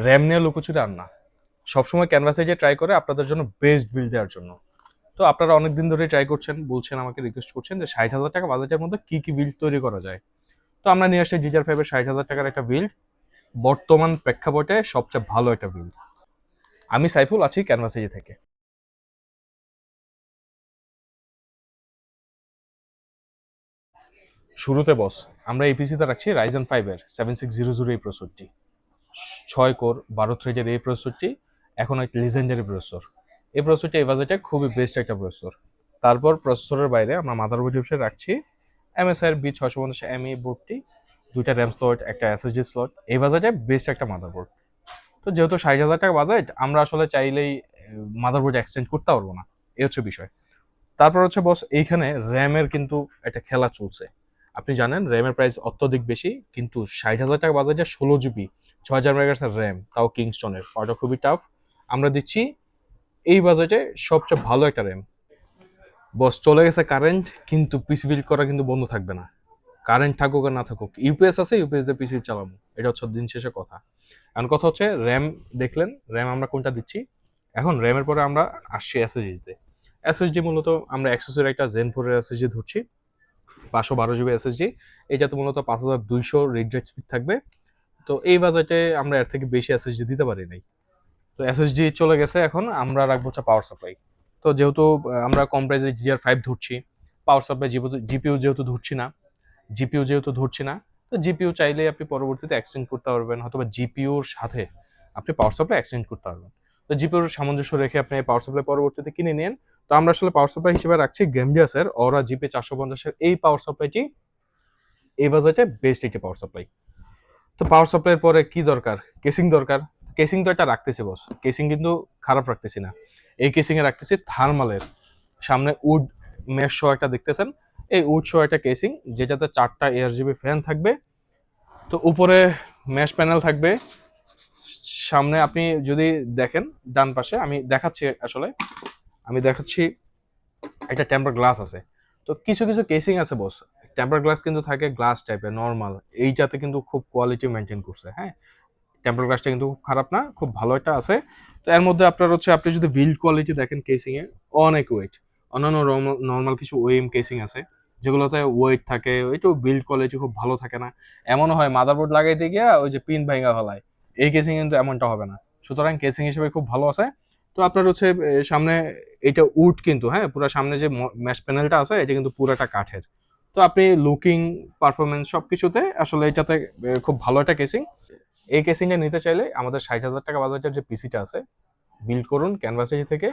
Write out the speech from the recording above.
RAM নিয়ে লুকোচুরি আর না, সবসময় ক্যানভাসে যে ট্রাই করে আপনাদের জন্য বেস্ট বিল্ড দেওয়ার জন্য। তো আপনারা অনেকদিন ধরে ট্রাই করছেন, বলছেন আমাকে, রিকোয়েস্ট করছেন যে 60,000 টাকা বাজেটের মধ্যে কি কি বিল্ড তৈরি করা যায়। তো আমরা নিয়ে আসছি GTR 5 এর 60,000 টাকার একটা বিল্ড, বর্তমান প্রেক্ষাপটে সবচেয়ে ভালো একটা বিল্ড। আমি সাইফুল আছি ক্যানভাসেজি থেকে। শুরুতে বস, আমরা এপিসিতে রাখছি Ryzen 5 এর 7600 এই প্রসেসরটি, 6 কোর 12 থ্রেডের এই প্রসেসরটি এখন এক লিজেন্ডারি প্রসেসর। এই প্রসেসরটি এই বাজেটে খুবই বেস্ট একটা প্রসেসর। তারপর প্রসেসরের বাইরে আমরা মাদারবোর্ড হিসেবে রাখছি MSI এর B650ME বোর্ডটি, দুইটা র্যাম স্লট, একটা এসএসডি স্লট, এই বাজেটে বেস্ট একটা মাদারবোর্ড। তো যেহেতু 60,000 টাকা বাজেট, আমরা আসলে চাইলেই মাদারবোর্ড এক্সচেঞ্জ করতে পারবো না, এই হচ্ছে বিষয়। তারপর হচ্ছে বস, এইখানে র্যামের কিন্তু একটা খেলা চলছে। আপনি জানেন র্যামের প্রাইস অত্যধিক বেশি, কিন্তু 60,000 টাকা বাজেটে 16 জিবি 6,000 মেগাহার্টজের র্যাম, তাও কিংস্টনের, পাওয়াটা খুবই টাফ। আমরা দিচ্ছি এই বাজেটে সবচেয়ে ভালো একটা র্যাম। বস চলে গেছে কারেন্ট, কিন্তু পিসি বিল্ড করা কিন্তু বন্ধ থাকবে না। কারেন্ট থাকুক আর না থাকুক, ইউপিএস আছে, ইউপিএস দিয়ে পিসি চালাবো, এটা হচ্ছে দিন শেষে কথা। এখন কথা হচ্ছে র্যাম, দেখলেন র্যাম আমরা কোনটা দিচ্ছি। এখন র্যামের পরে আমরা আসছি এসএসডিতে। এসএসডি মূলত আমরা অ্যাক্সেসের একটা Zen 4 এর এসএসডি ধরছি, 512 জিবি এসএসডি। এটাতে মূলত 5200 রিড রাইট স্পিড থাকবে। তো এই বাজেটে আমরা এর থেকে বেশি এসএসডি দিতে পারি নাই। তো এসএসডি চলে গেছে, এখন আমরা রাখবো হচ্ছে পাওয়ার সাপ্লাই। তো যেহেতু আমরা কম প্রাইসে GTR 5 ধরছি, পাওয়ার সাপ্লাই জিপিইউ যেহেতু ধরছি না, তো জিপিইউ চাইলে আপনি পরবর্তীতে এক্সচেঞ্জ করতে পারবেন, অথবা জিপিইউর সাথে আপনি পাওয়ার সাপ্লাই এক্সচেঞ্জ করতে পারবেন। তো জিপিইউর সামঞ্জস্য রেখে আপনি পাওয়ার সাপ্লাই পরবর্তীতে কিনে নিন। তো আমরা আসলে পাওয়ার সাপ্লাই হিসেবে রাখছি গেমডিয়াসের অরা GP450 এর এই পাওয়ার সাপ্লাইটি এই বাজেটে বেস্ট একটি পাওয়ার সাপ্লাই। তো পাওয়ার সাপ্লাইয়ের পরে কি দরকার? কেসিং দরকার। কেসিং তো এটা রাখতেছি বস, কেসিং কিন্তু খারাপ রাখতেছি না। এই কেসিং এ রাখতেছি থার্মালের, সামনে উড মেশ সহ একটা দেখতেছেন, এই উড সহ একটা কেসিং, যেটাতে 4টা ARGB ফ্যান থাকবে। তো উপরে মেশ প্যানেল থাকবে। সামনে আপনি যদি দেখেন ডান পাশে, আমি দেখাচ্ছি আসলে, আমি দেখাচ্ছি একটা টেম্পার গ্লাস আছে। তো কিছু কিছু কেসিং আছে বস, টেম্পার গ্লাস কিন্তু থাকে গ্লাস টাইপের নর্মাল, এইটাতে কিন্তু খুব কোয়ালিটি মেনটেন করছে। হ্যাঁ, টেম্পার গ্লাসটা কিন্তু খুব খারাপ না, খুব ভালো একটা আছে। তো এর মধ্যে আপনার হচ্ছে, আপনি যদি বিল্ড কোয়ালিটি দেখেন কেসিং এ, অনেক ওয়েট। অন্যান্য নর্মাল কিছু ওএম কেসিং আছে যেগুলোতে ওয়েট থাকে, ওইটু বিল্ড কোয়ালিটি খুব ভালো থাকে না। এমনও হয় মাদারবোর্ড লাগাইতে গিয়া ওই যে পিন ভাঙা ফেলায়, এই কেসিং কিন্তু এমনটা হবে না। সুতরাং কেসিং হিসেবে খুব ভালো আছে। তো আপনার হচ্ছে সামনে এটা উড কিন্তু, হ্যাঁ, পুরো সামনে যে ম্যাশ প্যানেলটা আছে এটা কিন্তু পুরোটা কাঠের। তো আপনি লুকিং, পারফরমেন্স সবকিছুতে আসলে এটাতে খুব ভালো একটা কেসিং। এই কেসিংটা নিতে চাইলে আমাদের 60,000 টাকা বাজেটের যে পিসিটা আছে, বিল্ড করুন ক্যানভাসেজি থেকে।